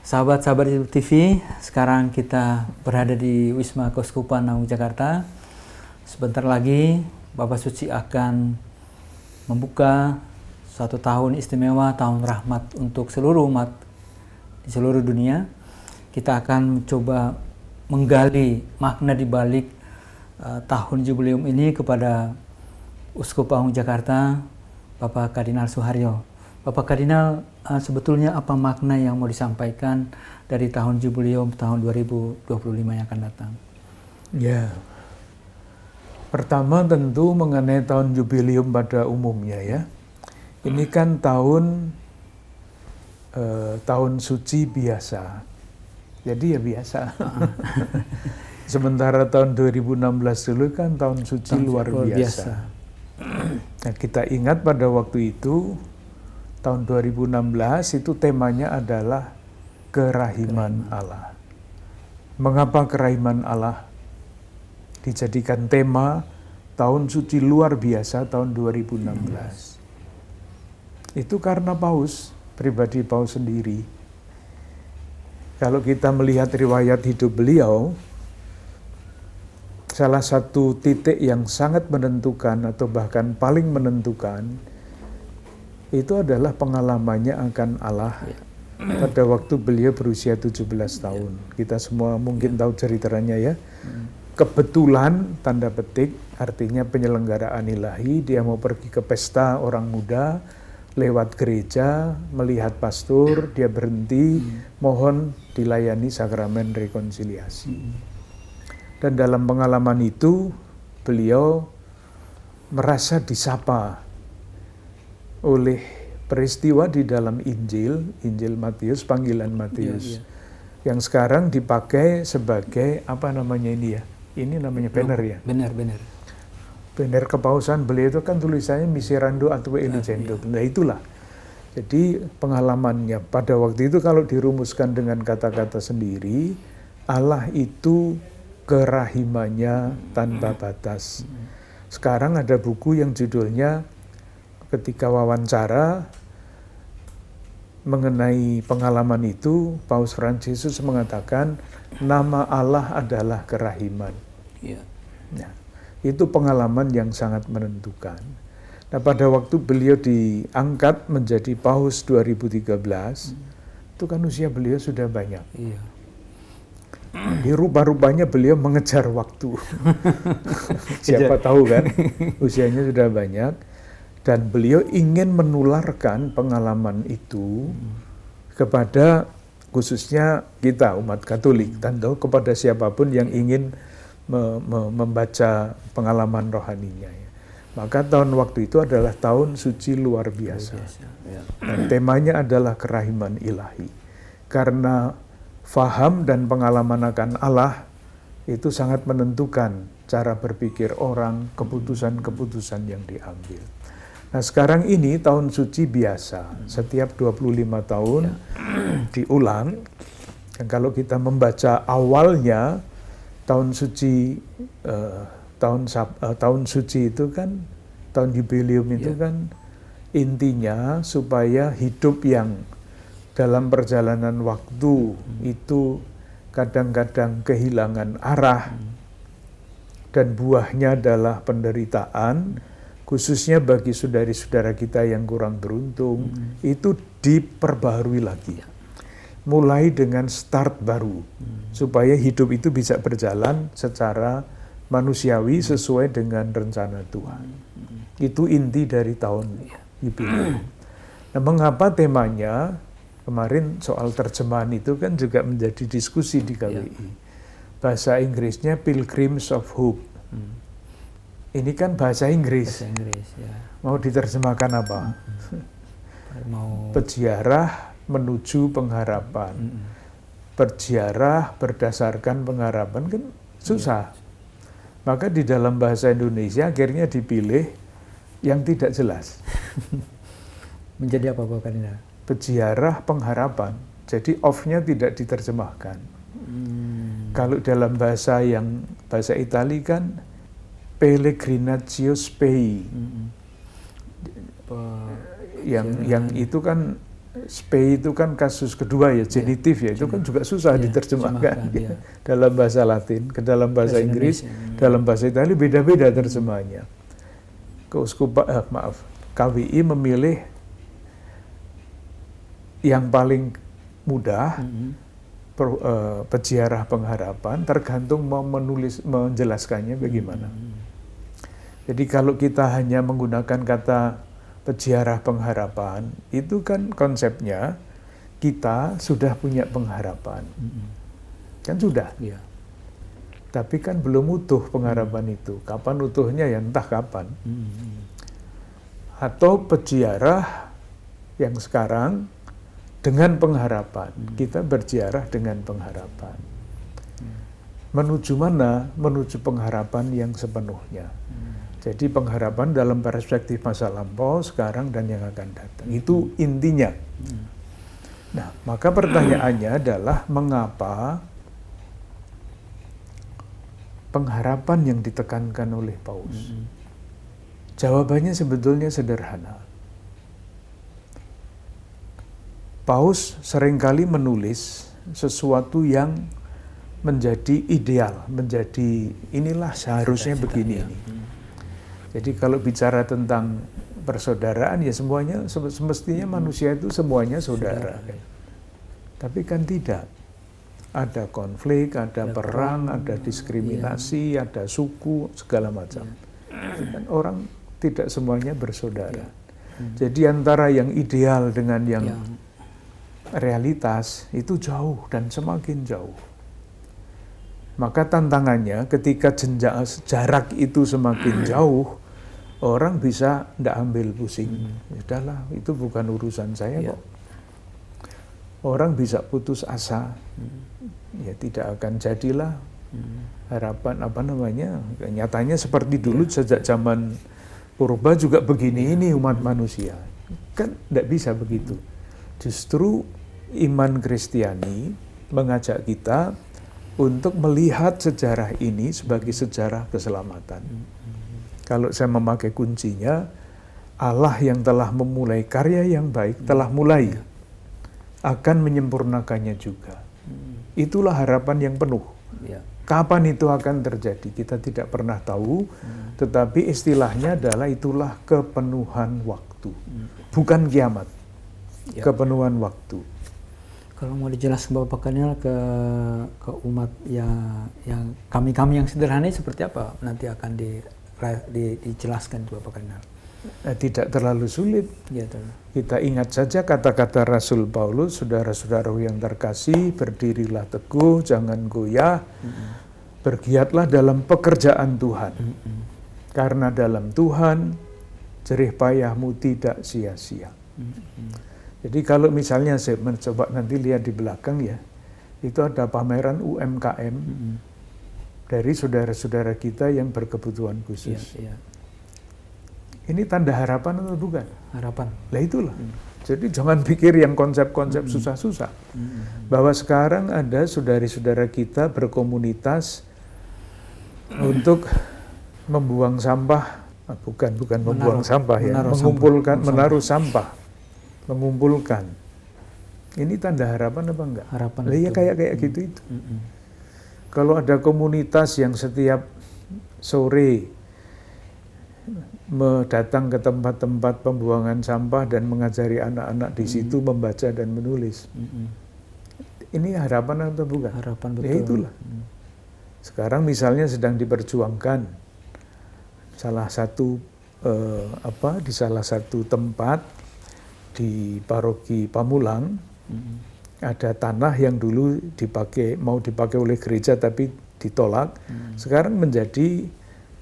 Sahabat-sahabat TV, sekarang kita berada di Wisma Keuskupan Agung Jakarta. Sebentar lagi Bapak Suci akan membuka satu tahun istimewa, tahun rahmat untuk seluruh umat di seluruh dunia. Kita akan mencoba menggali makna di balik tahun jubileum ini kepada Uskup Agung Jakarta, Bapak Kardinal Suharyo. Bapak Kardinal, sebetulnya apa makna yang mau disampaikan dari tahun jubileum tahun 2025 yang akan datang? Ya, pertama tentu mengenai tahun jubileum pada umumnya ya. Ini kan tahun suci biasa, jadi ya biasa. Sementara tahun 2016 dulu kan tahun suci luar biasa. Nah, kita ingat pada waktu itu tahun 2016 itu temanya adalah kerahiman Allah. Mengapa kerahiman Allah dijadikan tema tahun suci luar biasa tahun 2016? Itu karena pribadi Paus sendiri. Kalau kita melihat riwayat hidup beliau, salah satu titik yang sangat menentukan atau bahkan paling menentukan itu adalah pengalamannya akan Allah pada waktu beliau berusia 17 tahun. Kita semua mungkin tahu ceritanya ya. Kebetulan, tanda petik, artinya penyelenggaraan ilahi, dia mau pergi ke pesta orang muda, lewat gereja, melihat pastor, dia berhenti, mohon dilayani sakramen rekonsiliasi. Dan dalam pengalaman itu, beliau merasa disapa oleh peristiwa di dalam Injil Matius, panggilan Matius, yang sekarang dipakai sebagai apa namanya ini ya? Ini namanya banner ya? Benar. Banner kepausan beliau itu kan tulisannya Miserando Atque Eligendo. Nah itulah. Jadi pengalamannya pada waktu itu kalau dirumuskan dengan kata-kata sendiri, Allah itu kerahimannya tanpa batas. Sekarang ada buku yang judulnya ketika wawancara mengenai pengalaman itu, Paus Fransiskus mengatakan nama Allah adalah kerahiman. Nah, itu pengalaman yang sangat menentukan. Nah, pada waktu beliau diangkat menjadi Paus 2013, itu kan usia beliau sudah banyak. Di rupa-rupanya beliau mengejar waktu. Siapa tahu kan, usianya sudah banyak. Dan beliau ingin menularkan pengalaman itu kepada khususnya kita umat Katolik, dan kepada siapapun yang ingin membaca pengalaman rohaninya. Maka tahun waktu itu adalah tahun suci luar biasa. Dan temanya adalah kerahiman ilahi. Karena faham dan pengalaman akan Allah itu sangat menentukan cara berpikir orang, keputusan-keputusan yang diambil. Nah sekarang ini tahun suci biasa, setiap 25 tahun diulang. Dan kalau kita membaca awalnya, tahun suci itu kan, tahun jubileum itu kan intinya supaya hidup yang dalam perjalanan waktu itu kadang-kadang kehilangan arah dan buahnya adalah penderitaan, khususnya bagi saudara-saudara kita yang kurang beruntung, itu diperbaharui lagi. Mulai dengan start baru, supaya hidup itu bisa berjalan secara manusiawi sesuai dengan rencana Tuhan. Itu inti dari tahun jubileum. Nah, mengapa temanya, kemarin soal terjemahan itu kan juga menjadi diskusi di KWI. Bahasa Inggrisnya Pilgrims of Hope. Ini kan bahasa Inggris. Mau diterjemahkan apa? Peziarah menuju pengharapan. Berziarah berdasarkan pengharapan kan susah. Maka di dalam bahasa Indonesia akhirnya dipilih yang tidak jelas. Menjadi apa Bapak Kardinal? Peziarah pengharapan. Jadi off-nya tidak diterjemahkan. Kalau dalam bahasa Itali kan Pellegrinatio Spei. Yang itu kan Spei itu kan kasus kedua ya, genitif ya, itu kan juga susah diterjemahkan ya. Dalam bahasa Latin, ke dalam bahasa Inggris, dalam bahasa Italia beda-beda terjemahnya. KWI memilih yang paling mudah, peziarah pengharapan, tergantung mau menjelaskannya bagaimana. Jadi kalau kita hanya menggunakan kata peziarah pengharapan, itu kan konsepnya kita sudah punya pengharapan. Kan sudah. Ya. Tapi kan belum utuh pengharapan itu. Kapan utuhnya ya entah kapan. Atau peziarah yang sekarang dengan pengharapan. Kita berziarah dengan pengharapan. Menuju mana? Menuju pengharapan yang sepenuhnya. Jadi pengharapan dalam perspektif masa lampau, sekarang, dan yang akan datang. Itu intinya. Nah, maka pertanyaannya adalah mengapa pengharapan yang ditekankan oleh Paus? Jawabannya sebetulnya sederhana. Paus seringkali menulis sesuatu yang menjadi ideal, menjadi inilah seharusnya begini ini. Jadi kalau bicara tentang persaudaraan ya semuanya semestinya manusia itu semuanya saudara. Tapi kan tidak. Ada konflik, ada perang, ada diskriminasi, ada suku, segala macam. Dan orang tidak semuanya bersaudara. Jadi antara yang ideal dengan yang realitas itu jauh dan semakin jauh. Maka tantangannya ketika jarak itu semakin jauh, orang bisa tidak ambil pusing. Sudahlah, itu bukan urusan saya kok. Orang bisa putus asa. Ya tidak akan jadilah harapan nyatanya seperti dulu sejak zaman purba juga begini ini umat manusia. Kan tidak bisa begitu. Justru iman Kristiani mengajak kita untuk melihat sejarah ini sebagai sejarah keselamatan. Kalau saya memakai kuncinya, Allah yang telah memulai karya yang baik, telah mulai, akan menyempurnakannya juga. Itulah harapan yang penuh. Kapan itu akan terjadi, kita tidak pernah tahu, tetapi istilahnya adalah itulah kepenuhan waktu. Bukan kiamat, kepenuhan waktu. Kalau mau dijelaskan Bapak Kardinal ke umat yang kami yang sederhana seperti apa nanti akan dijelaskan Bapak Kardinal? Tidak terlalu sulit. Kita ingat saja kata-kata Rasul Paulus, saudara-saudara yang terkasih, berdirilah teguh, jangan goyah, bergiatlah dalam pekerjaan Tuhan. Karena dalam Tuhan jerih payahmu tidak sia-sia. Jadi kalau misalnya saya mencoba nanti lihat di belakang ya, itu ada pameran UMKM dari saudara-saudara kita yang berkebutuhan khusus. Ini tanda harapan atau bukan? Harapan. Lah itulah. Jadi jangan pikir yang konsep-konsep susah-susah. Bahwa sekarang ada saudari-saudara kita berkomunitas untuk membuang sampah, bukan membuang sampah ya, menaruh sampah. Mengumpulkan. Ini tanda harapan apa enggak? Harapan. Lah ya kayak gitu itu. Kalau ada komunitas yang setiap sore datang ke tempat-tempat pembuangan sampah dan mengajari anak-anak di situ membaca dan menulis. Ini harapan atau bukan? Harapan, betul. Ya itulah. Sekarang misalnya sedang diperjuangkan salah satu di salah satu tempat di paroki Pamulang, ada tanah yang dulu mau dipakai oleh gereja tapi ditolak, sekarang menjadi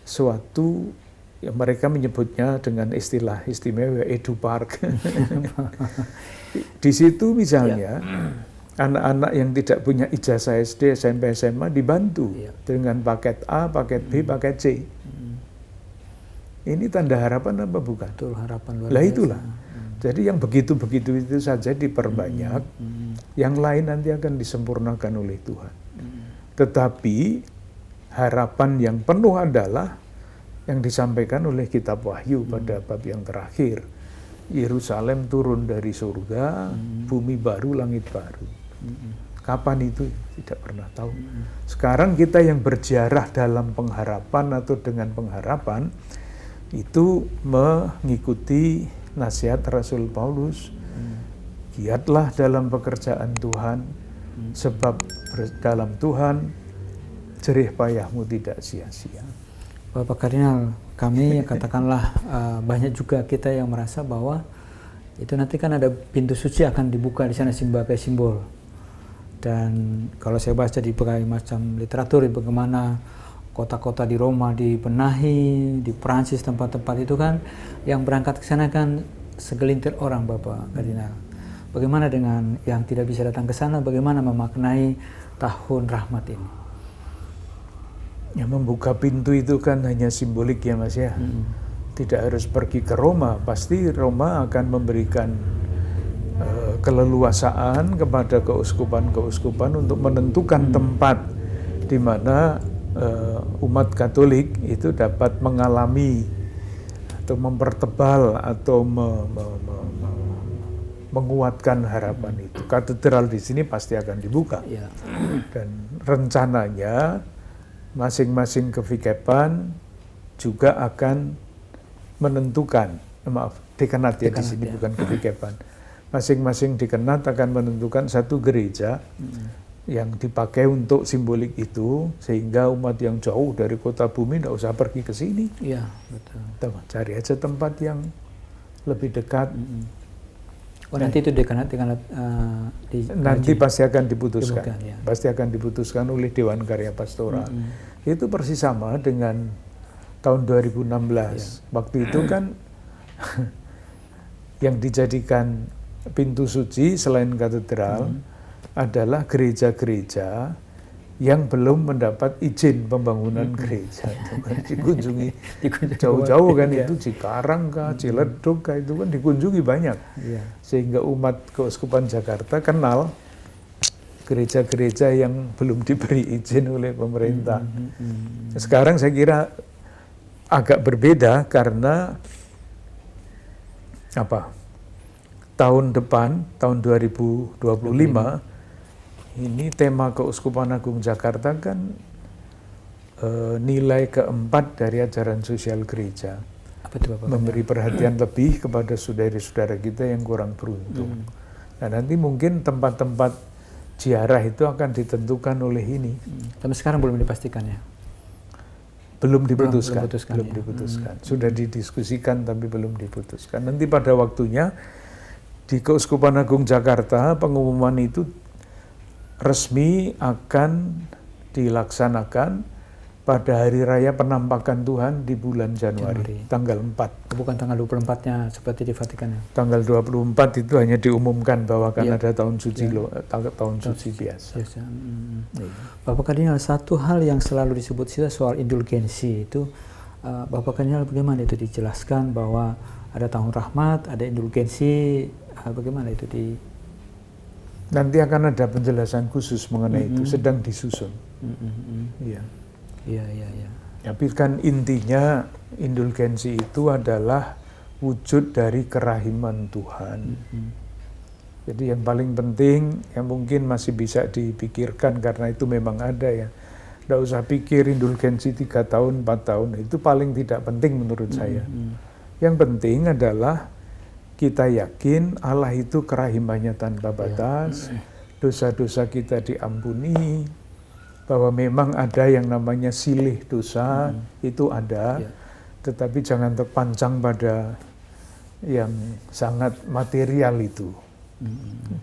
suatu yang mereka menyebutnya dengan istilah istimewa Edu Park. Di situ misalnya anak-anak yang tidak punya ijazah SD, SMP, SMA dibantu dengan paket A, paket B, paket C. Ini tanda harapan apa bukan? Betul, harapan luar biasa. Lah itulah. Jadi yang begitu-begitu itu saja diperbanyak, yang lain nanti akan disempurnakan oleh Tuhan. Tetapi harapan yang penuh adalah yang disampaikan oleh kitab Wahyu pada bab yang terakhir, Yerusalem turun dari surga, bumi baru, langit baru. Kapan itu? Tidak pernah tahu. Sekarang kita yang berziarah dalam pengharapan atau dengan pengharapan, itu mengikuti nasihat Rasul Paulus. Giatlah dalam pekerjaan Tuhan, sebab dalam Tuhan jerih payahmu tidak sia-sia. Bapak Kardinal, kami katakanlah banyak juga kita yang merasa bahwa itu nanti kan ada pintu suci akan dibuka di sana sebagai simbol. Dan kalau saya baca di berbagai macam literatur, bagaimana kota-kota di Roma dibenahi, di Prancis tempat-tempat itu kan, yang berangkat ke sana kan segelintir orang, Bapak Kardinal. Bagaimana dengan yang tidak bisa datang ke sana, bagaimana memaknai tahun rahmat ini? Ya, membuka pintu itu kan hanya simbolik ya Mas ya. Tidak harus pergi ke Roma, pasti Roma akan memberikan keleluasaan kepada keuskupan-keuskupan untuk menentukan tempat di mana umat Katolik itu dapat mengalami atau mempertebal atau menguatkan harapan itu. Katedral di sini pasti akan dibuka. Ya. Dan rencananya masing-masing kevikepan juga akan menentukan, dekanat ya di sini, bukan kevikepan. Masing-masing dekanat akan menentukan satu gereja yang dipakai untuk simbolik itu, sehingga umat yang jauh dari kota bumi tidak usah pergi ke sini. Iya, betul. Cari aja tempat yang lebih dekat. Oh, nanti itu dekanat nanti pasti akan diputuskan. Ya. Pasti akan diputuskan oleh Dewan Karya Pastoral. Itu persis sama dengan tahun 2016. Ya. Waktu itu kan yang dijadikan pintu suci selain katedral adalah gereja-gereja yang belum mendapat izin pembangunan gereja. Itu kan dikunjungi jauh-jauh kan, itu Cikarang kah, Ciledug kah, itu kan dikunjungi banyak. Sehingga umat Keuskupan Jakarta kenal gereja-gereja yang belum diberi izin oleh pemerintah. Sekarang saya kira agak berbeda karena tahun depan, tahun 2025, ini tema Keuskupan Agung Jakarta kan nilai keempat dari ajaran sosial gereja. Apa itu, Bapak? Memberi perhatian lebih kepada saudara-saudara kita yang kurang beruntung. Nah, nanti mungkin tempat-tempat ziarah itu akan ditentukan oleh ini. Tapi sekarang belum dipastikan ya? Belum diputuskan. Belum diputuskan. Sudah didiskusikan tapi belum diputuskan. Nanti pada waktunya di Keuskupan Agung Jakarta pengumuman itu resmi akan dilaksanakan pada hari raya penampakan Tuhan di bulan Januari. Tanggal 4. Bukan tanggal 24-nya seperti di Vatikan ya? Tanggal 24 itu hanya diumumkan bahwa akan ada tahun suci tahun suci biasa. Bapak Kardinal, satu hal yang selalu disebut soal indulgensi itu, Bapak Kardinal bagaimana itu dijelaskan bahwa ada tahun rahmat, ada indulgensi, bagaimana itu di... Nanti akan ada penjelasan khusus mengenai itu, sedang disusun. Iya. Iya. Tapi kan intinya indulgensi itu adalah wujud dari kerahiman Tuhan. Jadi yang paling penting, yang mungkin masih bisa dipikirkan karena itu memang ada ya. Nggak usah pikir indulgensi 3 tahun, 4 tahun, itu paling tidak penting menurut saya. Yang penting adalah kita yakin Allah itu kerahimannya tanpa batas, dosa-dosa kita diampuni, bahwa memang ada yang namanya silih dosa, itu ada, tetapi jangan terpancang pada yang sangat material itu.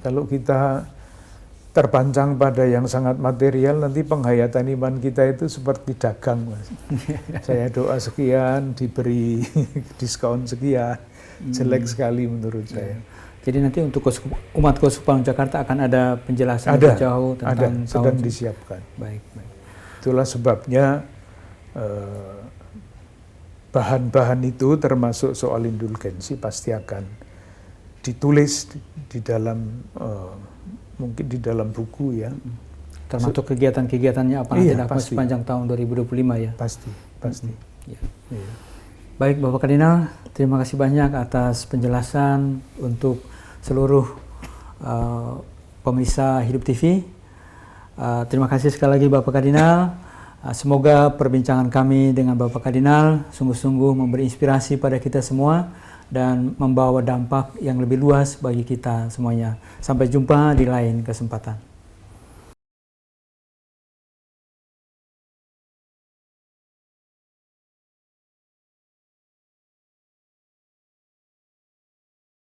Kalau kita terpancang pada yang sangat material, nanti penghayatan iman kita itu seperti dagang, Mas. Saya doa sekian, diberi diskon sekian, jelek sekali menurut saya. Jadi nanti untuk umat Keuskupan Jakarta akan ada penjelasan lebih jauh tentang sedang disiapkan. Baik. Itulah sebabnya bahan-bahan itu termasuk soal indulgensi pasti akan ditulis di dalam mungkin di dalam buku ya. Termasuk kegiatan-kegiatannya apa nanti sepanjang tahun 2025 ya? Pasti. Ya. Baik Bapak Kardinal, terima kasih banyak atas penjelasan untuk seluruh pemirsa Hidup TV. Terima kasih sekali lagi Bapak Kardinal. Semoga perbincangan kami dengan Bapak Kardinal sungguh-sungguh memberi inspirasi pada kita semua dan membawa dampak yang lebih luas bagi kita semuanya. Sampai jumpa di lain kesempatan.